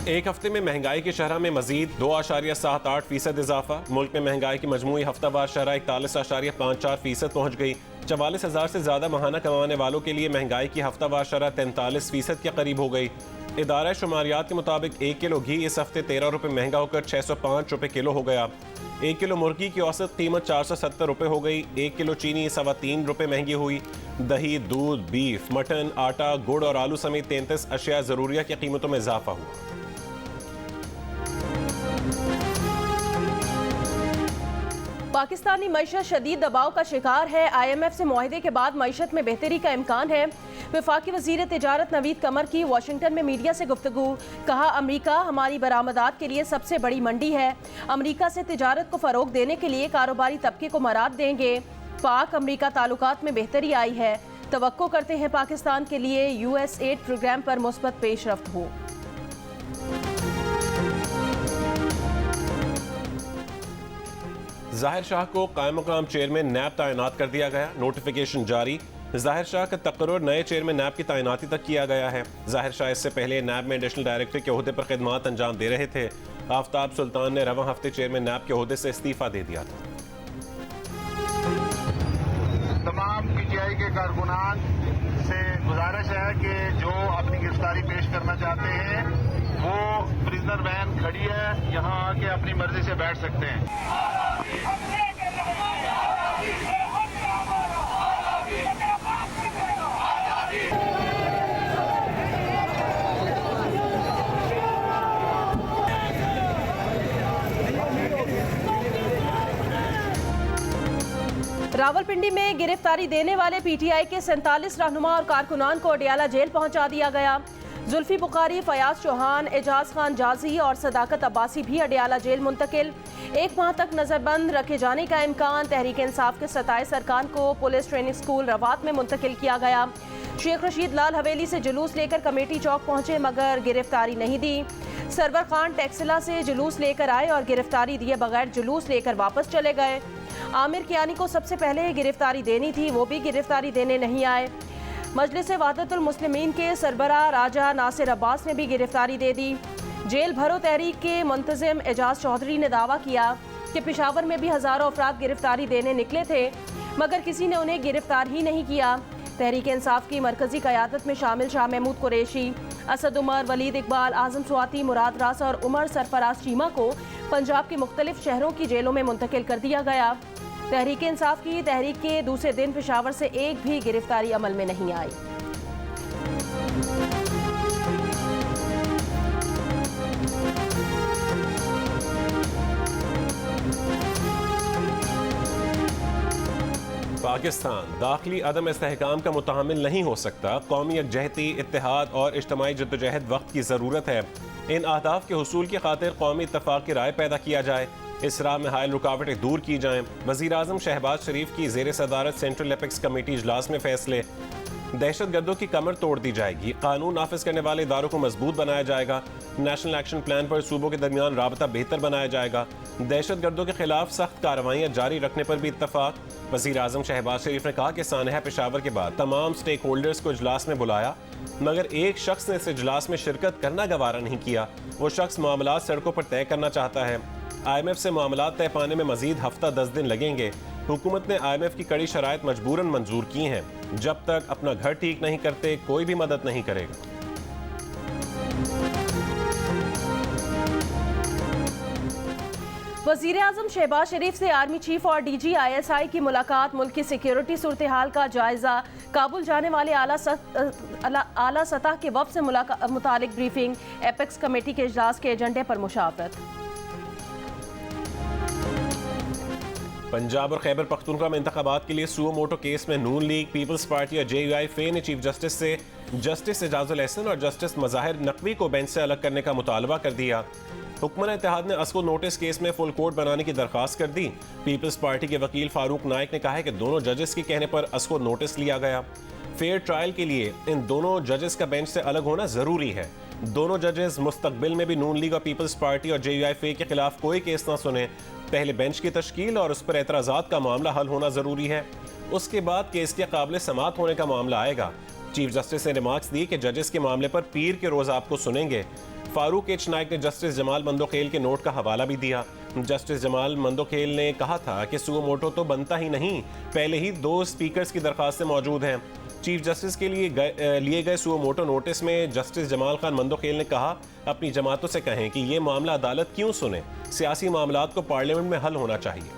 एक हफ्ते में महंगाई की शरह में मजीद 2.78% इजाफा। मुल्क में महंगाई की मजमूई हफ्तावार शरह 41.54% पहुँच गई। 44,000 से ज़्यादा महाना कमाने वालों के लिए महंगाई की हफ्तावार शरह 43% के करीब हो गई। इदारा शुमारियात के मुताबिक 1 किलो घी इस हफ्ते 13 रुपये महंगा होकर 605 रुपये किलो हो गया। 1 किलो मुर्गी की औसत कीमत 470 रुपये हो गई। 1 किलो चीनी 3.25 रुपये महंगी हुई। दही, दूध, बीफ, मटन, आटा, गुड़ और आलू समेत 33 अशिया ज़रूरिया की कीमतों में इजाफा हुआ। पाकिस्तानी मईशत शदीद दबाव का शिकार है। IMF से मुआहदे के बाद मईशत में बेहतरी का इम्कान है। वफाकी वज़ीर तिजारत नवीद कमर की वाशिंगटन में मीडिया से गुफ्तगू। कहा, अमरीका हमारी बरामदात के लिए सबसे बड़ी मंडी है। अमरीका से तिजारत को फ़रोग देने के लिए कारोबारी तबके को मराद देंगे। पाक अमरीका ताल्लुकात में बेहतरी आई है। तवक्को करते हैं पाकिस्तान के लिए USAID प्रोग्राम पर मुस्बत पेशरफ्त हो। ज़ाहिर शाह को कायम मकाम चेयरमैन नैब तैनात कर दिया गया। नोटिफिकेशन जारी। ज़ाहिर शाह का तकर्रुर नए चेयरमैन नैब की तैनाती तक किया गया है। ज़ाहिर शाह इससे पहले नैब में एडिशनल डायरेक्टर के ओहदे पर खिदमात अंजाम दे रहे थे। आफ्ताब सुल्तान ने रवां हफ्ते चेयरमैन नैब के ओहदे से इस्तीफा दे दिया था। तमाम PTI के कारकुनान से गुजारिश है कि जो अपनी गिरफ्तारी पेश करना चाहते हैं वो प्रिजनर वैन खड़ी है, यहाँ आके अपनी मर्जी से बैठ सकते हैं। रावलपिंडी में गिरफ्तारी देने वाले PTI के 47 रहनुमा और कारकुनान को अडियाला जेल पहुंचा दिया गया। जुल्फी बुखारी, फयाज चौहान, एजाज खान जाजी और सदाकत अब्बासी भी अडियाला जेल मुंतकिल। 1 माह तक नजरबंद रखे जाने का इम्कान। तहरीक इंसाफ के 27 अरकान को पुलिस ट्रेनिंग स्कूल रवात में मुंतकिल किया गया। शेख रशीद लाल हवेली से जुलूस लेकर कमेटी चौक पहुंचे मगर गिरफ्तारी नहीं दी। सरवर खान टैक्सिला से जुलूस लेकर आए और गिरफ्तारी दिए बगैर जुलूस लेकर वापस चले गए। आमिर कियानी को सबसे पहले गिरफ्तारी देनी थी, वो भी गिरफ्तारी देने नहीं आए। मजलिस वहदतुल मुस्लिमीन के सरबराह राजा नासिर अब्बास ने भी गिरफ्तारी दे दी। जेल भरो तहरीक के मुंतजिम एजाज चौधरी ने दावा किया कि पेशावर में भी हज़ारों अफराद गिरफ्तारी देने निकले थे मगर किसी ने उन्हें गिरफ्तार ही नहीं किया। तहरीक इंसाफ की मरकजी क़यादत में शामिल शाह महमूद कुरैशी, असद उमर, वलीद इकबाल, आज़म स्वाति, मुराद रास और उमर सरफराज चीमा को पंजाब के मुख्तलिफ शहरों की जेलों में मुंतकिल कर दिया गया। तहरीक इंसाफ की तहरीक के दूसरे दिन पेशावर से एक भी गिरफ्तारी अमल में नहीं आई। पाकिस्तान दाखिली अदम इस्तेहकाम का मुतहम्मिल नहीं हो सकता। कौमी यकजहती, इत्तेहाद और इज्तमाई जद्दोजहद वक्त की ज़रूरत है। इन अहदाफ के हुसूल की खातिर कौमी इत्तफाक की राय पैदा किया जाए। इस राह में हायल रुकावटें दूर की जाएं। वज़ीर आज़म शहबाज शरीफ की ज़ेर सदारत सेंट्रल एपेक्स कमेटी इजलास में फैसले। दहशत गर्दों की कमर तोड़ दी जाएगी। कानून नाफिज करने वाले इदारों को मजबूत बनाया जाएगा। नेशनल एक्शन प्लान पर सूबों के दरमियान राबता बेहतर बनाया जाएगा। दहशत गर्दों के खिलाफ सख्त कार्रवाइयाँ जारी रखने पर भी इत्तफाक। वज़ीर आज़म शहबाज शरीफ ने कहा कि सानहा पेशावर के बाद तमाम स्टेक होल्डर्स को इजलास में बुलाया मगर एक शख्स ने इस इजलास में शिरकत करना गवारा नहीं किया। वो शख्स मामलात सड़कों पर तय करना चाहता है। IMF से मामलात तय पाने में मजीद हफ्ता 10 दिन लगेंगे। हुकूमत ने IMF की कड़ी शराइत मजबूरन मंजूर की हैं। जब तक अपना घर ठीक नहीं करते कोई भी मदद नहीं करेगा। वज़ीर आज़म शहबाज शरीफ से आर्मी चीफ और DG ISI की मुलाकात। मुल्क की सिक्योरिटी सूरत हाल का जायजा। काबुल जाने वाले आला सतह के वफ़द से मुतालिक ब्रीफिंग। एपेक्स कमेटी के इजलास के एजेंडे पर मुशावरत। पंजाब और खैबर पख्तूनख्वा में इंतखाबात के लिए सुओ मोटो केस में नून लीग, पीपल्स पार्टी और JUI फे ने चीफ जस्टिस से जस्टिस एजाजुल एहसन और जस्टिस मज़ाहिर नकवी को बेंच से अलग करने का मुतालबा कर दिया। हुक्मरान इत्तेहाद ने अस्को नोटिस केस में फुल कोर्ट बनाने की दरख्वास्त कर दी। पीपल्स पार्टी के वकील फारूक नाइक ने कहा है कि दोनों जजेस के कहने पर अस्को नोटिस लिया गया। फेयर ट्रायल के लिए इन दोनों जजेस का बेंच से अलग होना जरूरी है। दोनों जजेस मुस्तकबिल में भी नून लीग और पीपल्स पार्टी और JUI फे के खिलाफ कोई केस ना सुने। पहले बेंच की तश्कील और उस पर एतराज़ात का मामला हल होना जरूरी है। उसके बाद केस के काबिल समात होने का मामला आएगा। चीफ जस्टिस ने रिमार्क्स दी कि जजेस के मामले पर पीर के रोज आपको सुनेंगे। फारूक एच नाइक ने जस्टिस जमाल मंदोखेल के नोट का हवाला भी दिया। जस्टिस जमाल मंदोखेल ने कहा था कि सुओ मोटो तो बनता ही नहीं, पहले ही 2 स्पीकर्स की दरखास्तें मौजूद हैं। चीफ जस्टिस के लिए गए सुओ मोटो नोटिस में जस्टिस जमाल खान मंदोखेल ने कहा, अपनी जमातों से कहें कि ये मामला अदालत क्यों सुने, सियासी मामलात को पार्लियामेंट में हल होना चाहिए।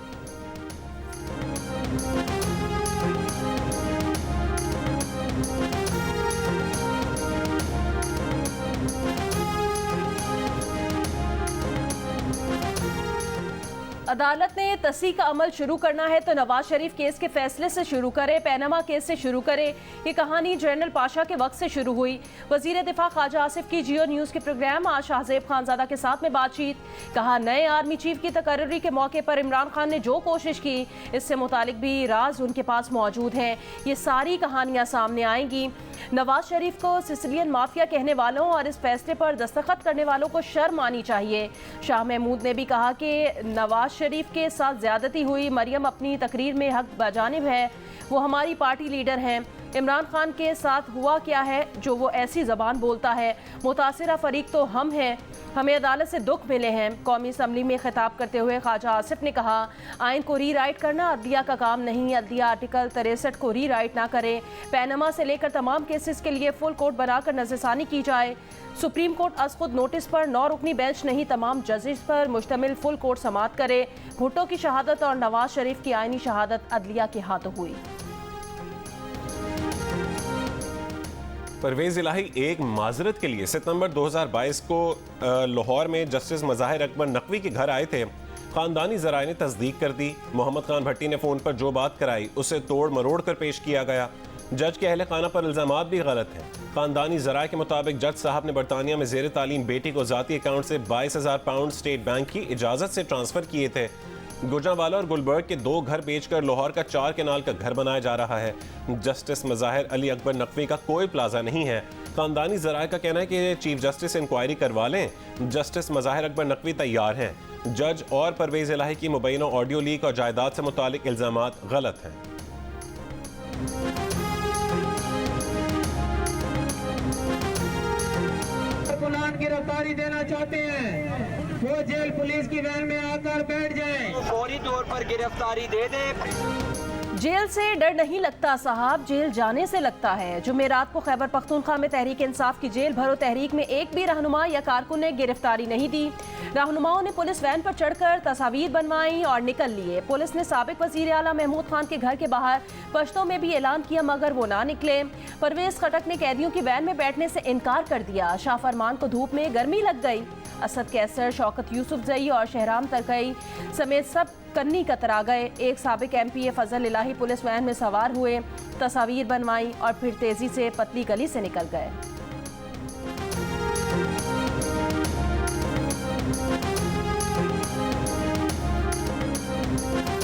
अदालत ने तस्दीक का अमल शुरू करना है तो नवाज शरीफ केस के फैसले से शुरू करे, पैनामा केस से शुरू करे। ये कहानी जनरल पाशा के वक्त से शुरू हुई। वजीर दिफा ख्वाजा आसिफ की जियो न्यूज़ के प्रोग्राम आज शाहजेब खानजादा के साथ में बातचीत। कहा, नए आर्मी चीफ की तकर्री के मौके पर इमरान खान ने जो कोशिश की, इससे मुतालिक भी राज उनके पास मौजूद हैं। ये सारी कहानियाँ सामने आएंगी। नवाज शरीफ को सिसिलियन माफिया कहने वालों और इस फैसले पर दस्तखत करने वालों को शर्म आनी चाहिए। शाह महमूद ने भी कहा कि नवाज शरीफ के साथ ज्यादती हुई, मरियम अपनी तकरीर में हक बजानिब है, वो हमारी पार्टी लीडर हैं। इमरान खान के साथ हुआ क्या है जो वो ऐसी ज़बान बोलता है? मुतासिरा फरीक तो हम हैं, हमें अदालत से दुख मिले हैं। कौमी असम्बली में खिताब करते हुए ख्वाजा आसिफ ने कहा, आइन को री राइट करना अदलिया का काम नहीं, अदलिया आर्टिकल 63 को री राइट ना करे। पैनामा से लेकर तमाम केसेस के लिए फुल कोर्ट बनाकर नजरसानी की जाए। सुप्रीम कोर्ट अज खुद नोटिस पर 9 रुकनी बेंच नहीं, तमाम जजेस पर मुश्तमिल फुल कोर्ट समाअत करे। भुट्टो की शहादत और नवाज शरीफ की आइनी शहादत अदलिया के हाथों हुई। परवेज इलाही एक माजरत के लिए सितंबर 2022 को लाहौर में जस्टिस मज़ाहिर अकबर नकवी के घर आए थे। खानदानी ज़राए ने तस्दीक कर दी। मोहम्मद खान भट्टी ने फ़ोन पर जो बात कराई उसे तोड़ मरोड़ कर पेश किया गया। जज के अहले खाना पर इल्ज़ामात भी गलत हैं। खानदानी ज़राए के मुताबिक जज साहब ने बरतानिया में ज़ेर तालीम बेटी को ज़ाती अकाउंट से 22,000 पाउंड स्टेट बैंक की इजाज़त से ट्रांसफ़र किए थे। गुजरांवाला और गुलबर्ग के 2 घर बेचकर लाहौर का 4 केनाल का घर बनाया जा रहा है। जस्टिस मज़ाहिर अली अकबर नकवी का कोई प्लाजा नहीं है। खानदानी ज़राए का कहना है कि चीफ जस्टिस इंक्वायरी करवा लें। जस्टिस मज़ाहिर अकबर नकवी तैयार हैं। जज और परवेज इलाही की मुबैना ऑडियो लीक और जायदाद से मुतालिक इल्ज़ामात गलत हैं। गिरफ्तारी देना चाहते हैं, वो जेल पुलिस की वैन में आकर बैठ जाए, फौरी तौर पर गिरफ्तारी दे दे। जेल से डर नहीं लगता साहब, जेल जाने से लगता है। जुमेरात को खैबर पख्तूनख्वा में तहरीक इंसाफ की जेल भरो तहरीक में एक भी रहनुमा या कारकुन ने गिरफ्तारी नहीं दी। रहनुमाओं ने पुलिस वैन पर चढ़कर तस्वीर बनवाई और निकल लिए। पुलिस ने साबिक वजीर आला महमूद खान के घर के बाहर पश्तों में भी ऐलान किया मगर वो ना निकले। परवेज खटक ने कैदियों की वैन में बैठने से इनकार कर दिया। शाह फरमान को धूप में गर्मी लग गई। असद कैसर, शौकत यूसुफजई और शहराम तरकई समेत सब कन्नी कतरा गए। एक साबिक MP फजल इलाही पुलिस वैन में सवार हुए, तस्वीर बनवाई और फिर तेजी से पतली गली से निकल गए।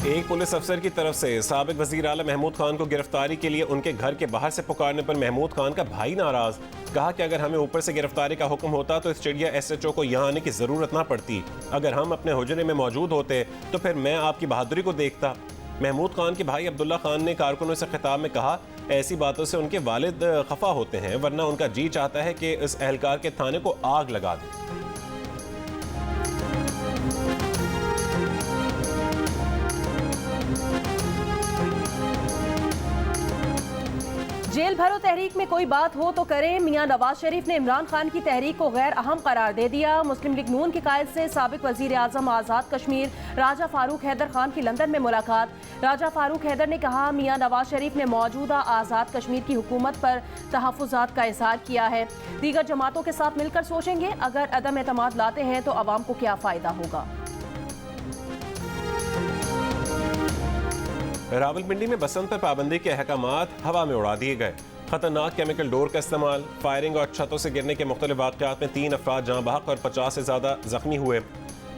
एक पुलिस अफसर की तरफ से साबिक वजीर आला महमूद खान को गिरफ्तारी के लिए उनके घर के बाहर से पुकारने पर महमूद खान का भाई नाराज। कहा कि अगर हमें ऊपर से गिरफ्तारी का हुक्म होता तो इस चिड़िया SHO को यहाँ आने की जरूरत ना पड़ती। अगर हम अपने हुजरे में मौजूद होते तो फिर मैं आपकी बहादुरी को देखता। महमूद खान के भाई अब्दुल्ला खान ने कारकुनों से खिताब में कहा, ऐसी बातों से उनके वालिद खफा होते हैं, वरना उनका जी चाहता है कि इस एहलकार के थाने को आग लगा दें। जेल भरो तहरीक में कोई बात हो तो करें। मियां नवाज शरीफ ने इमरान खान की तहरीक को गैर अहम करार दे दिया। मुस्लिम लीग नून के कायद से साबिक वजीर आजम आज़ाद कश्मीर राजा फारूक हैदर खान की लंदन में मुलाकात। राजा फारूक हैदर ने कहा, मियां नवाज शरीफ ने मौजूदा आज़ाद कश्मीर की हुकूमत पर तहफ़्फ़ुज़ात का इज़हार किया है। दीगर जमातों के साथ मिलकर सोचेंगे, अगर अदम एतमाद लाते हैं तो अवाम को क्या फ़ायदा होगा। रावलपिंडी में बसंत पर पाबंदी के अहकामात हवा में उड़ा दिए गए। खतरनाक केमिकल डोर का इस्तेमाल, फायरिंग और छतों से गिरने के मुख्तलिफ वाक़यात में 3 अफराद जाँ बहक और 50 से ज़्यादा जख्मी हुए।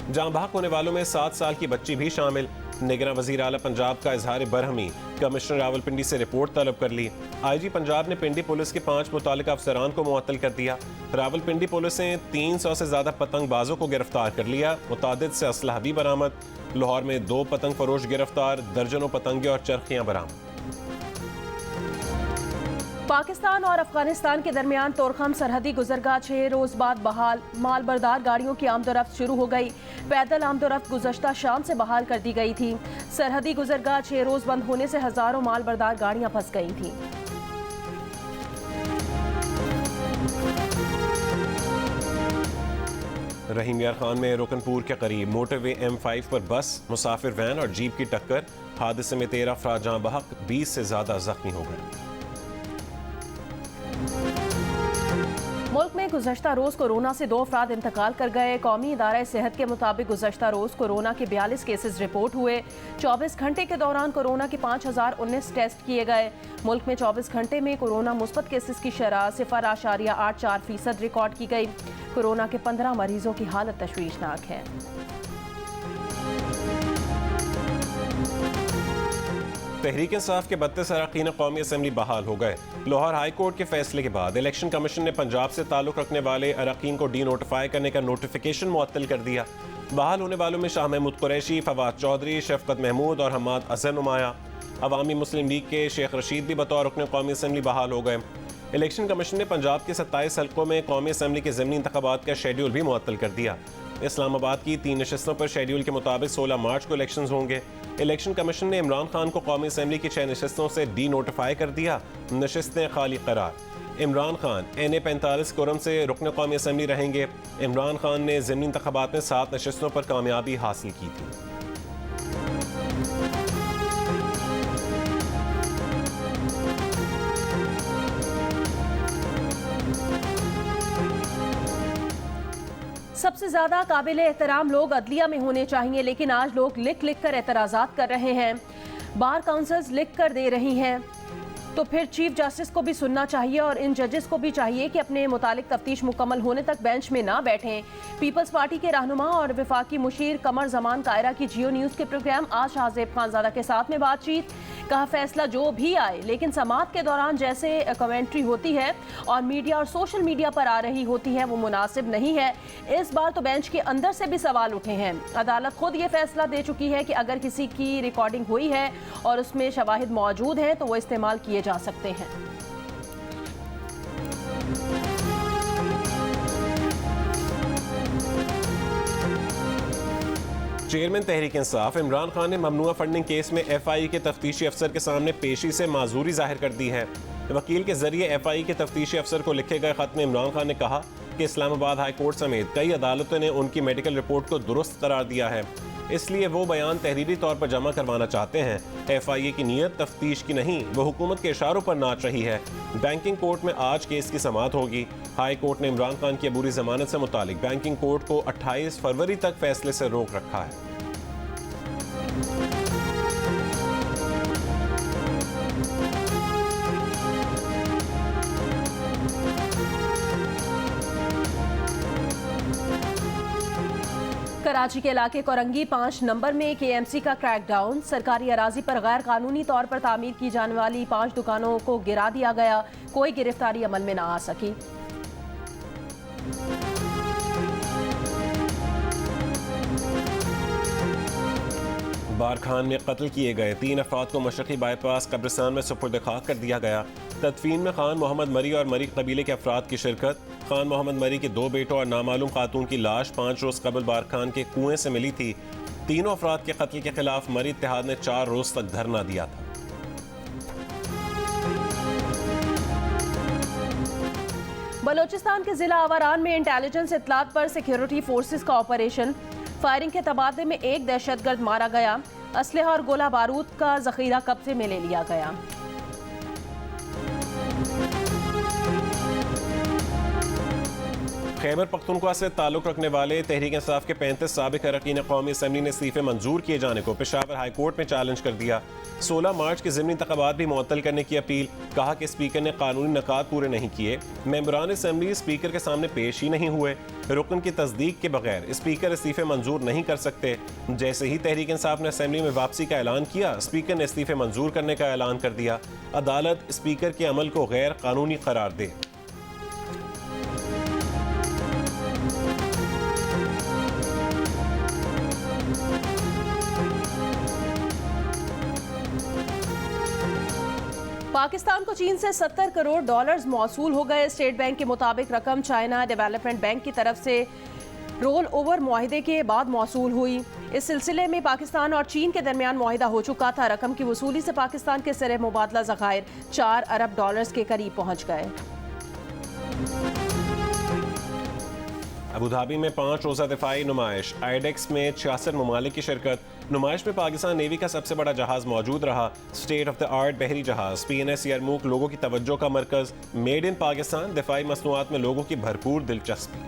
जाँ बहक होने वालों में 7 साल की बच्ची भी शामिल। निगरान वज़ीर आला पंजाब का इजहार बरहमी, कमिश्नर रावलपिंडी से रिपोर्ट तलब कर ली। IG पंजाब ने पिंडी पुलिस के 5 मुतालिका अफसरान को मुअत्तल कर दिया। रावलपिंडी पुलिस ने 300 से ज़्यादा पतंगबाजों को गिरफ्तार कर लिया। मुतादिद से असलहा भी बरामद। लाहौर में 2 पतंग फरोश गिरफ्तार, दर्जनों पतंगे और चरखियाँ बरामद। पाकिस्तान और अफगानिस्तान के दरमियान तोरखम सरहदी गुजरगाह 6 रोज बाद बहाल। मालबरदार गाड़ियों की आमदोरफ्त शुरू हो गई। पैदल आमदोरफ्त गुज़श्ता शाम से बहाल कर दी गई थी। सरहदी गुजरगाह 6 रोज बंद होने से हजारों मालबरदार गाड़ियां फंस गई थीं। रहीम यार खान में रुकनपुर के करीब मोटरवे M5 पर बस, मुसाफिर वैन और जीप की टक्कर। हादसे में 13 अफराद जहां बहक, 20 से ज्यादा जख्मी हो गए। मुल्क में गुज़श्ता रोज कोरोना से 2 अफराद इंतकाल कर गए। कौमी इदारा सेहत के मुताबिक गुज़श्ता रोज कोरोना के 42 केसेस रिपोर्ट हुए। 24 घंटे के दौरान कोरोना के 5019 टेस्ट किए गए। मुल्क में 24 घंटे में कोरोना मुस्बत केसेस की शरह 0.84% रिकॉर्ड की गई। कोरोना के 15 मरीजों की हालत तशवीशनाक है। तहरीक इंसाफ के 32 अरकान कौमी असम्बली बहाल हो गए। लाहौर हाई कोर्ट के फैसले के बाद इलेक्शन कमीशन ने पंजाब से ताल्लुक रखने वाले अरकान को डी नोटिफाई करने का नोटिफिकेशन मुअत्तल कर दिया। बहाल होने वालों में शाह महमूद कुरैशी, फवाद चौधरी, शफकत महमूद और हमाद अजहर नुमाया। अवामी मुस्लिम लीग के शेख रशीद भी बतौर रुकन कौमी असम्बली बहाल हो गए। इलेक्शन कमीशन ने पंजाब के 27 हल्कों में कौमी असम्बली के ज़मीनी इंतखाबात का शेड्यूल भी मुअत्तल कर दिया। इस्लामाबाद की 3 नशस्तों पर शेड्यूल के मुताबिक 16 मार्च को इलेक्शन होंगे। इलेक्शन कमीशन ने इमरान खान को कौमी असम्बली की 6 नशस्तों से डी नोटिफाई कर दिया। नशस्तें खाली करार। इमरान खान NA45 कोरम से रुकन कौमी असम्बली रहेंगे। इमरान खान ने ज़मीनी इंतखाबात में 7 नशस्तों पर कामयाबी हासिल की थी। सबसे ज्यादा काबिल एहतराम लोग अदलिया में होने चाहिए, लेकिन आज लोग लिख लिख कर एतराज़ात कर रहे हैं। बार काउंसिल्स लिख कर दे रही हैं, तो फिर चीफ जस्टिस को भी सुनना चाहिए और इन जजेस को भी चाहिए कि अपने मुतालिक तफ्तीश मुकम्मल होने तक बेंच में ना बैठें। पीपल्स पार्टी के रहनुमा और वफाकी मुशीर कमर जमान कायरा की जियो न्यूज़ के प्रोग्राम आज हाजिब खानजादा के साथ में बातचीत। कहा फैसला जो भी आए, लेकिन समाअत के दौरान जैसे कमेंट्री होती है और मीडिया और सोशल मीडिया पर आ रही होती है वो मुनासिब नहीं है। इस बार तो बेंच के अंदर से भी सवाल उठे हैं। अदालत खुद ये फैसला दे चुकी है कि अगर किसी की रिकॉर्डिंग हुई है और उसमें शवाहिद मौजूद हैं तो वो इस्तेमाल किए जा सकते हैं। चेयरमैन तहरीक इंसाफ इमरान खान ने ममनुआ फंडिंग केस में FI के तफ्तीशी अफसर के सामने पेशी से माजूरी जाहिर कर दी है। वकील के जरिए FI के तफ्तीशी अफसर को लिखे गए खत में इमरान खान ने कहा कि इस्लामाबाद हाई कोर्ट समेत कई अदालतों ने उनकी मेडिकल रिपोर्ट को दुरुस्त करार दिया है, इसलिए वो बयान तहरीरी तौर पर जमा करवाना चाहते हैं। FIA की नीयत तफ्तीश की नहीं, वो हुकूमत के इशारों पर नाच रही है। बैंकिंग कोर्ट में आज केस की समाअत होगी। हाई कोर्ट ने इमरान खान की अबूरी जमानत से मुतालिक बैंकिंग कोर्ट को 28 फरवरी तक फैसले से रोक रखा है। कराची के इलाके कोरंगी 5 नंबर में KMC का क्रैकडाउन। सरकारी अराजी पर गैर कानूनी तौर पर तामीर की जाने वाली 5 दुकानों को गिरा दिया गया। कोई गिरफ्तारी अमल में न आ सकी। बारखान में कत्ल किए गए 3 अफराद को मशरक़ी बाईपास कब्रिस्तान में सुपुर्द खाक कर दिया गया। तदफीन में खान मोहम्मद मरी और मरी कबीले के अफराद की शिरकत। खान मोहम्मद मरी के 2 बेटों और नामालूम खातून की लाश 5 रोज़ कबल बारखान के कुएं से मिली थी। तीनों अफराद के कत्ल के खिलाफ मरी इत्तेहाद ने 4 रोज़ तक धरना दिया था। बलोचिस्तान के जिला आवारान में इंटेलिजेंस इत्तलात पर सिक्योरिटी फोर्सेस का ऑपरेशन। फायरिंग के तबादले में एक दहशतगर्द मारा गया। असलहा और गोला बारूद का जखीरा कब्जे में ले लिया गया। खैबर पख्तूनख्वा से ताल्लुक रखने वाले तहरीक इंसाफ के 35 साबिक अरकान कौमी असम्बली ने इस्तीफे मंजूर किए जाने को पेशावर हाई कोर्ट में चैलेंज कर दिया। 16 मार्च के ज़िमनी इंतखाबात भी मुअत्तल करने की अपील। कहा कि स्पीकर ने कानूनी नकात पूरे नहीं किए। मेंबरान असम्बली स्पीकर के सामने पेश ही नहीं हुए। रुकन की तस्दीक के बगैर स्पीकर इस्तीफे मंजूर नहीं कर सकते। जैसे ही तहरीक इंसाफ ने असम्बली में वापसी का ऐलान किया, स्पीकर ने इस्तीफे मंजूर करने का ऐलान कर दिया। अदालत स्पीकर के अमल को गैर कानूनी करार दे। पाकिस्तान को चीन से $70 करोड़ मौसूल हो गए। स्टेट बैंक के मुताबिक रकम चाइना डेवलपमेंट बैंक की तरफ से रोल ओवर मुआहिदे के बाद मौसूल हुई। इस सिलसिले में पाकिस्तान और चीन के दरमियान मुआहिदा हो चुका था। रकम की वसूली से पाकिस्तान के सिरे मुबादला ज़खायर $4 अरब के करीब पहुंच गए। अबूधाबी में 5 रोज़ा दिफाई नुमाइश, आईडेक्स में 66 ममालिक की शिरकत। नुमाइश में पाकिस्तान नेवी का सबसे बड़ा जहाज मौजूद रहा, स्टेट ऑफ द आर्ट बहरी जहाज। PNS यरमूक लोगों की तवज्जो का मरकज। मेड इन पाकिस्तान दिफाई मसनूआत में लोगों की भरपूर दिलचस्पी।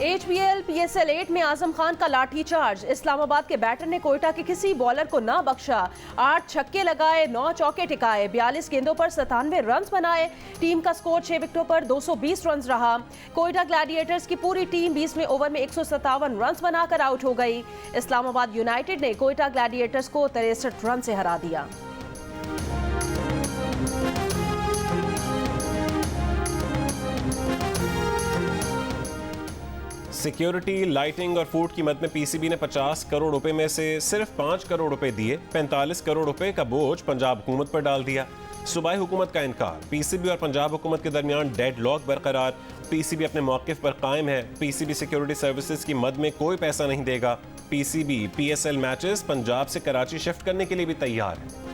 HBL PSL 8 में आजम खान का लाठी चार्ज। इस्लामाबाद के बैटर ने कोयटा के किसी बॉलर को ना बख्शा। 8 छक्के लगाए, 9 चौके टिकाए, 42 गेंदों पर 97 रन बनाए। टीम का स्कोर 6 विकेटों पर 220 रन रहा। कोयटा ग्लैडिएटर्स की पूरी टीम 20वें ओवर में 157 रन बनाकर आउट हो गई। इस्लामाबाद यूनाइटेड ने कोयटा ग्लैडिएटर्स को 63 रन से हरा दिया। सिक्योरिटी, लाइटिंग और फूड कीमत में PCB ने 50 करोड़ रुपए में से सिर्फ 5 करोड़ रुपए दिए। 45 करोड़ रुपए का बोझ पंजाब हुकूमत पर डाल दिया। सूबाई हुकूमत का इनकार। PCB और पंजाब हुकूमत के दरमियान डेड लॉक बरकरार। PCB अपने मौक़िफ़ पर कायम है। PCB सिक्योरिटी सर्विसेज की मद में कोई पैसा नहीं देगा। PCB PSL मैचेस पंजाब से कराची शिफ्ट करने के लिए भी तैयार है।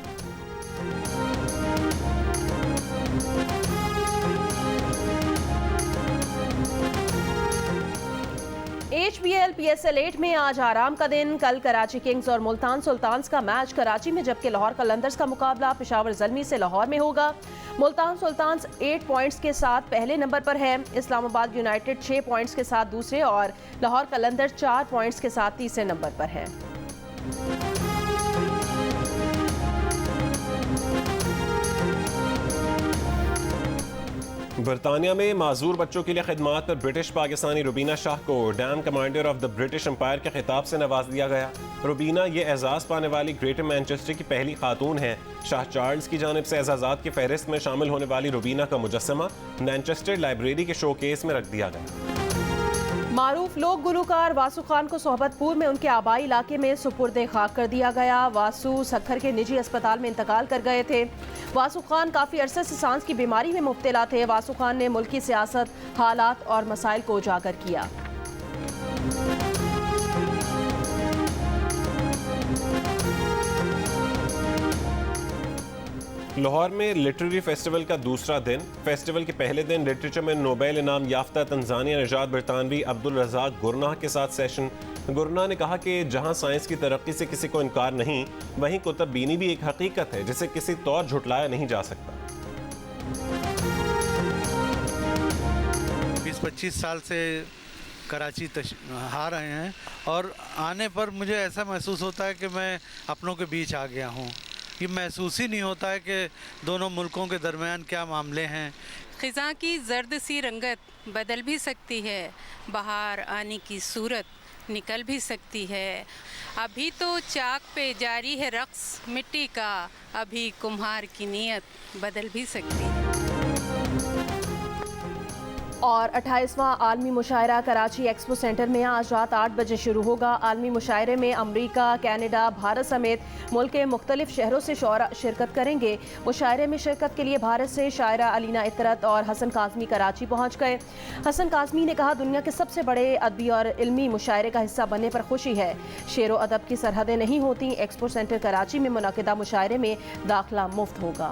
HBL PSL 8 में आज आराम का दिन। कल कराची किंग्स और मुल्तान सुल्तान्स का मैच कराची में, जबकि लाहौर कलंदर्स का मुकाबला पेशावर ज़ल्मी से लाहौर में होगा। मुल्तान सुल्तान्स 8 पॉइंट्स के साथ पहले नंबर पर है। इस्लामाबाद यूनाइटेड 6 पॉइंट्स के साथ दूसरे और लाहौर कलंदर्स 4 पॉइंट्स के साथ तीसरे नंबर पर है। बरतानिया में माजूर बच्चों के लिए खिदमात पर ब्रिटिश पाकिस्तानी रुबीना शाह को dame commander of the British empire के खिताब से नवाज दिया गया। रुबीना ये एजाज़ पाने वाली ग्रेटर मैनचेस्टर की पहली खातून है। शाह चार्ल्स की जानिब से एजाज़ात की फहरिस्त में शामिल होने वाली रुबीना का मुजस्समा मैनचेस्टर लाइब्रेरी के शोकेस में रख दिया गया। मारूफ लोक गुलूकार वासु खान को सोहबतपुर में उनके आबाई इलाके में सुपुर्द खाक कर दिया गया। वासु सक्खर के निजी अस्पताल में इंतकाल कर गए थे। वासु खान काफ़ी अरसे से सांस की बीमारी में मुब्तला थे। वासु खान ने मुल्की सियासत, हालात और मसाइल को उजागर किया। लाहौर में लिटरेरी फेस्टिवल का दूसरा दिन। फेस्टिवल के पहले दिन लिटरेचर में नोबेल इनाम याफ्ता तंजानिया निजात बरतानवी अब्दुल रज़ाक गुरनाह के साथ सेशन। गुरनाह ने कहा कि जहां साइंस की तरक्की से किसी को इनकार नहीं, वहीं कुतुब बीनी भी एक हकीकत है जिसे किसी तौर झुटलाया नहीं जा सकता। 20-25 साल से कराची आ रहे हैं और आने पर मुझे ऐसा महसूस होता है कि मैं अपनों के बीच आ गया हूँ। ये महसूस ही नहीं होता है कि दोनों मुल्कों के दरमियान क्या मामले हैं। ख़िज़ा की जर्द सी रंगत बदल भी सकती है, बाहर आने की सूरत निकल भी सकती है। अभी तो चाक पे जारी है रक्स मिट्टी का, अभी कुम्हार की नीयत बदल भी सकती है। और 28वां आलमी मुशायरा कराची एक्सपो सेंटर में आज रात 8 बजे शुरू होगा। आलमी मुशायरे में अमरीका, कनाडा, भारत समेत मुल्क के मुख्तलिफ शहरों से शोरा शिरकत करेंगे। मुशायरे में शिरकत के लिए भारत से शायरा अलीना इतरत और हसन काज़मी कराची पहुँच गए। हसन काज़मी ने कहा, दुनिया के सबसे बड़े अदबी और इल्मी मुशायरे का हिस्सा बनने पर खुशी है। शेर व अदब की सरहदें नहीं होती। एक्सपो सेंटर कराची में मुनक़िदा मुशायरे में दाखिला मुफ्त होगा।